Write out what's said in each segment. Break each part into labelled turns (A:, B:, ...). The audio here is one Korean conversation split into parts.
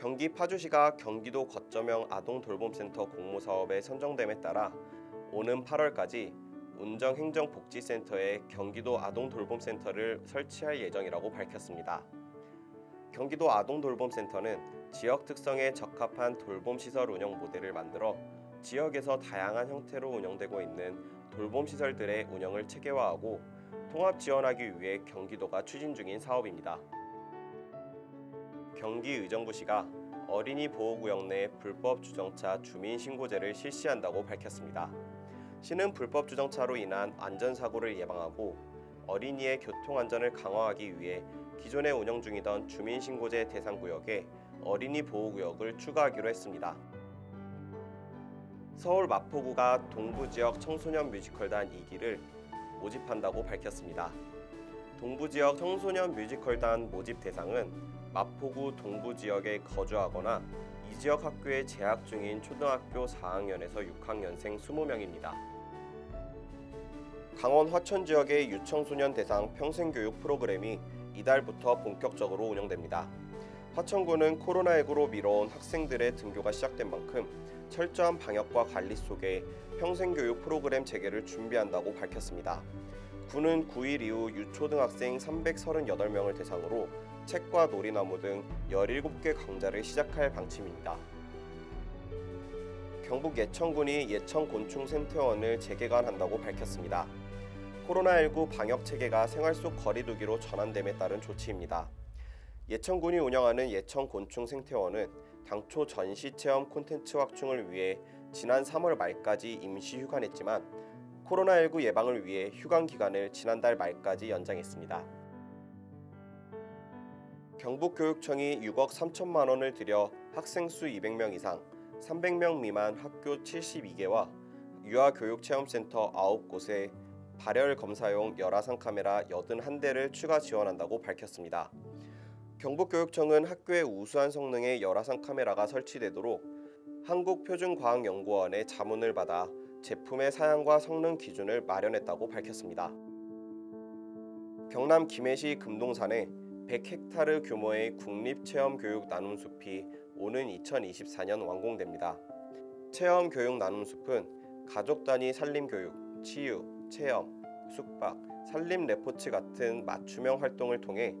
A: 경기 파주시가 경기도 거점형 아동돌봄센터 공모사업에 선정됨에 따라 오는 8월까지 운정행정복지센터에 경기도 아동돌봄센터를 설치할 예정이라고 밝혔습니다. 경기도 아동돌봄센터는 지역 특성에 적합한 돌봄시설 운영 모델을 만들어 지역에서 다양한 형태로 운영되고 있는 돌봄시설들의 운영을 체계화하고 통합 지원하기 위해 경기도가 추진 중인 사업입니다. 경기의정부시가 어린이 보호구역 내 불법 주정차 주민신고제를 실시한다고 밝혔습니다. 시는 불법 주정차로 인한 안전사고를 예방하고 어린이의 교통안전을 강화하기 위해 기존에 운영 중이던 주민신고제 대상구역에 어린이 보호구역을 추가하기로 했습니다. 서울 마포구가 동부지역 청소년 뮤지컬단 2기를 모집한다고 밝혔습니다. 동부지역 청소년 뮤지컬단 모집 대상은 마포구 동부지역에 거주하거나 이 지역 학교에 재학 중인 초등학교 4학년에서 6학년생 20명입니다. 강원 화천 지역의 유청소년 대상 평생교육 프로그램이 이달부터 본격적으로 운영됩니다. 화천구는 코로나19로 미뤄온 학생들의 등교가 시작된 만큼 철저한 방역과 관리 속에 평생교육 프로그램 재개를 준비한다고 밝혔습니다. 구는 9일 이후 유초등학생 338명을 대상으로 책과 놀이나무 등 17개 강좌를 시작할 방침입니다. 경북 예천군이 예천곤충생태원을 재개관한다고 밝혔습니다. 코로나19 방역 체계가 생활 속 거리두기로 전환됨에 따른 조치입니다. 예천군이 운영하는 예천곤충생태원은 당초 전시체험 콘텐츠 확충을 위해 지난 3월 말까지 임시 휴관했지만 코로나19 예방을 위해 휴관 기간을 지난달 말까지 연장했습니다. 경북교육청이 6억 3천만 원을 들여 학생 수 200명 이상, 300명 미만 학교 72개와 유아교육체험센터 9곳에 발열 검사용 열화상 카메라 81대를 추가 지원한다고 밝혔습니다. 경북교육청은 학교의 우수한 성능의 열화상 카메라가 설치되도록 한국표준과학연구원의 자문을 받아 제품의 사양과 성능 기준을 마련했다고 밝혔습니다. 경남 김해시 금동산에 100헥타르 규모의 국립체험교육 나눔숲이 오는 2024년 완공됩니다. 체험교육 나눔숲은 가족 단위 산림교육, 치유, 체험, 숙박, 산림 레포츠 같은 맞춤형 활동을 통해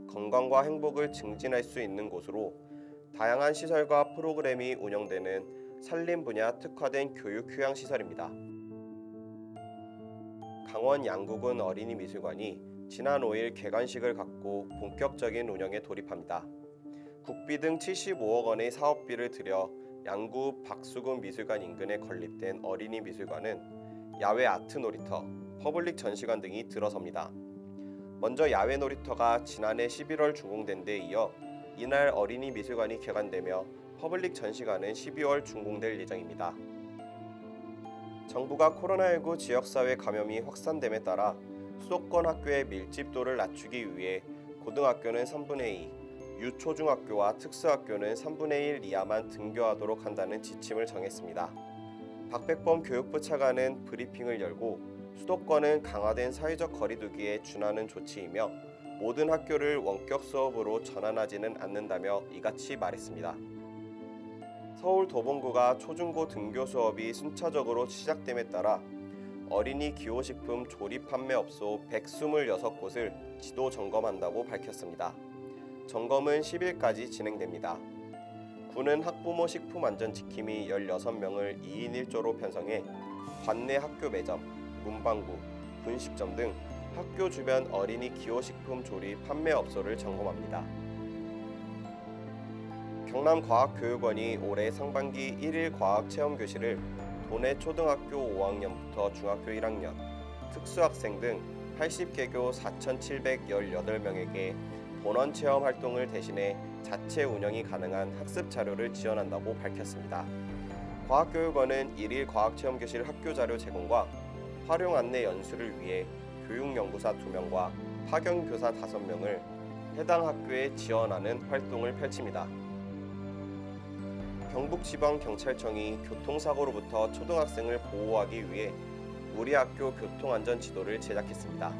A: 건강과 행복을 증진할 수 있는 곳으로 다양한 시설과 프로그램이 운영되는 산림 분야 특화된 교육 휴양시설입니다. 강원 양구군 어린이미술관이 지난 5일 개관식을 갖고 본격적인 운영에 돌입합니다. 국비 등 75억 원의 사업비를 들여 양구 박수군 미술관 인근에 건립된 어린이미술관은 야외 아트 놀이터, 퍼블릭 전시관 등이 들어섭니다. 먼저 야외 놀이터가 지난해 11월 준공된 데 이어 이날 어린이미술관이 개관되며 퍼블릭 전시관은 12월 준공될 예정입니다. 정부가 코로나19 지역사회 감염이 확산됨에 따라 수도권 학교의 밀집도를 낮추기 위해 고등학교는 3분의 2, 유초중학교와 특수학교는 3분의 1 이하만 등교하도록 한다는 지침을 정했습니다. 박백범 교육부 차관은 브리핑을 열고 수도권은 강화된 사회적 거리두기에 준하는 조치이며 모든 학교를 원격 수업으로 전환하지는 않는다며 이같이 말했습니다. 서울 도봉구가 초중고 등교 수업이 순차적으로 시작됨에 따라 어린이 기호식품 조립 판매업소 126곳을 지도 점검한다고 밝혔습니다. 점검은 10일까지 진행됩니다. 구는 학부모 식품안전지킴이 16명을 2인 1조로 편성해 관내 학교 매점, 문방구, 분식점 등 학교 주변 어린이 기호식품 조립 판매업소를 점검합니다. 경남과학교육원이 올해 상반기 1일 과학체험교실을 도내 초등학교 5학년부터 중학교 1학년, 특수학생 등 80개교 4,718명에게 본원체험 활동을 대신해 자체 운영이 가능한 학습 자료를 지원한다고 밝혔습니다. 과학교육원은 1일 과학체험교실 학교자료 제공과 활용 안내 연수를 위해 교육연구사 2명과 파견교사 5명을 해당 학교에 지원하는 활동을 펼칩니다. 경북지방경찰청이 교통사고로부터 초등학생을 보호하기 위해 우리 학교 교통안전지도를 제작했습니다.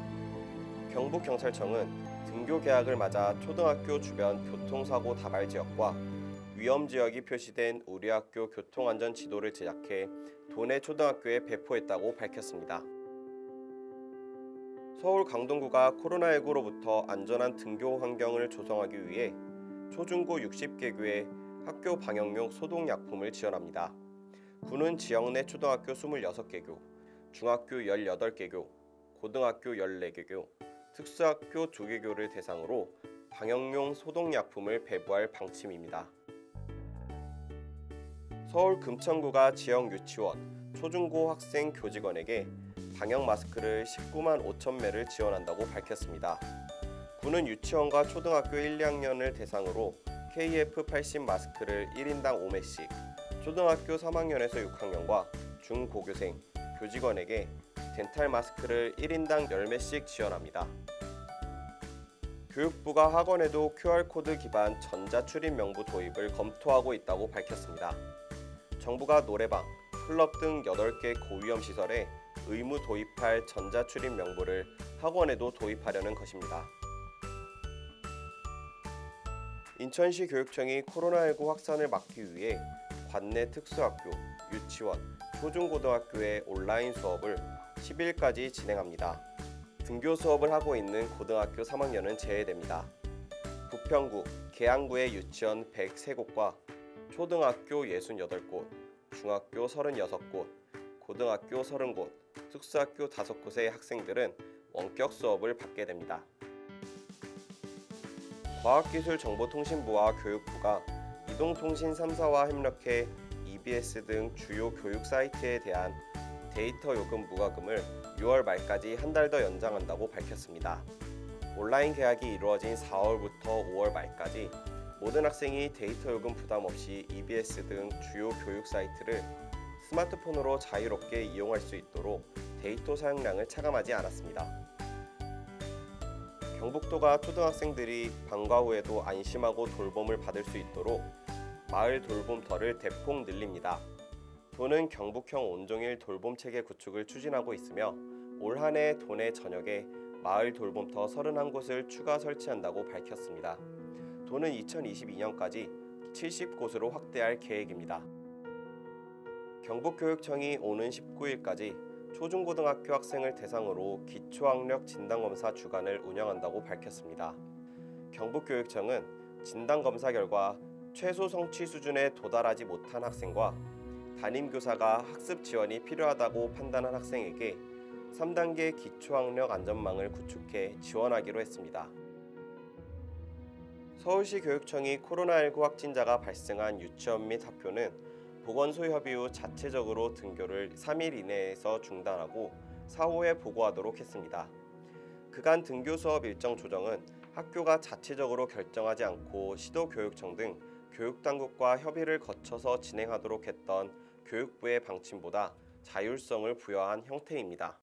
A: 경북경찰청은 등교 개학을 맞아 초등학교 주변 교통사고 다발 지역과 위험 지역이 표시된 우리 학교 교통안전 지도를 제작해 도내 초등학교에 배포했다고 밝혔습니다. 서울 강동구가 코로나19로부터 안전한 등교 환경을 조성하기 위해 초중고 60개교에 학교 방역용 소독약품을 지원합니다. 구는 지역 내 초등학교 26개교, 중학교 18개교, 고등학교 14개교, 특수학교 2개교를 대상으로 방역용 소독약품을 배부할 방침입니다. 서울 금천구가 지역 유치원, 초중고 학생 교직원에게 방역 마스크를 19만 5천 매를 지원한다고 밝혔습니다. 구는 유치원과 초등학교 1, 2학년을 대상으로 KF80 마스크를 1인당 5매씩, 초등학교 3학년에서 6학년과 중고교생, 교직원에게 덴탈 마스크를 1인당 10매씩 지원합니다. 교육부가 학원에도 QR코드 기반 전자출입 명부 도입을 검토하고 있다고 밝혔습니다. 정부가 노래방, 클럽 등 8개 고위험 시설에 의무 도입할 전자출입 명부를 학원에도 도입하려는 것입니다. 인천시 교육청이 코로나19 확산을 막기 위해 관내 특수학교, 유치원, 초중고등학교의 온라인 수업을 10일까지 진행합니다. 등교 수업을 하고 있는 고등학교 3학년은 제외됩니다. 부평구, 계양구의 유치원 103곳과 초등학교 68곳, 중학교 36곳, 고등학교 30곳, 특수학교 5곳의 학생들은 원격 수업을 받게 됩니다. 과학기술정보통신부와 교육부가 이동통신 3사와 협력해 EBS 등 주요 교육 사이트에 대한 데이터 요금 부과금을 6월 말까지 한 달 더 연장한다고 밝혔습니다. 온라인 계약이 이루어진 4월부터 5월 말까지 모든 학생이 데이터 요금 부담 없이 EBS 등 주요 교육 사이트를 스마트폰으로 자유롭게 이용할 수 있도록 데이터 사용량을 차감하지 않았습니다. 경북도가 초등학생들이 방과 후에도 안심하고 돌봄을 받을 수 있도록 마을 돌봄터를 대폭 늘립니다. 도는 경북형 온종일 돌봄체계 구축을 추진하고 있으며 올 한 해 도내 전역에 마을 돌봄터 31곳을 추가 설치한다고 밝혔습니다. 도는 2022년까지 70곳으로 확대할 계획입니다. 경북교육청이 오는 19일까지 초중고등학교 학생을 대상으로 기초학력 진단검사 주간을 운영한다고 밝혔습니다. 경북교육청은 진단검사 결과 최소 성취 수준에 도달하지 못한 학생과 담임교사가 학습 지원이 필요하다고 판단한 학생에게 3단계 기초학력 안전망을 구축해 지원하기로 했습니다. 서울시 교육청이 코로나19 확진자가 발생한 유치원 및 학교는 보건소 협의 후 자체적으로 등교를 3일 이내에서 중단하고 사후에 보고하도록 했습니다. 그간 등교 수업 일정 조정은 학교가 자체적으로 결정하지 않고 시도교육청 등 교육당국과 협의를 거쳐서 진행하도록 했던 교육부의 방침보다 자율성을 부여한 형태입니다.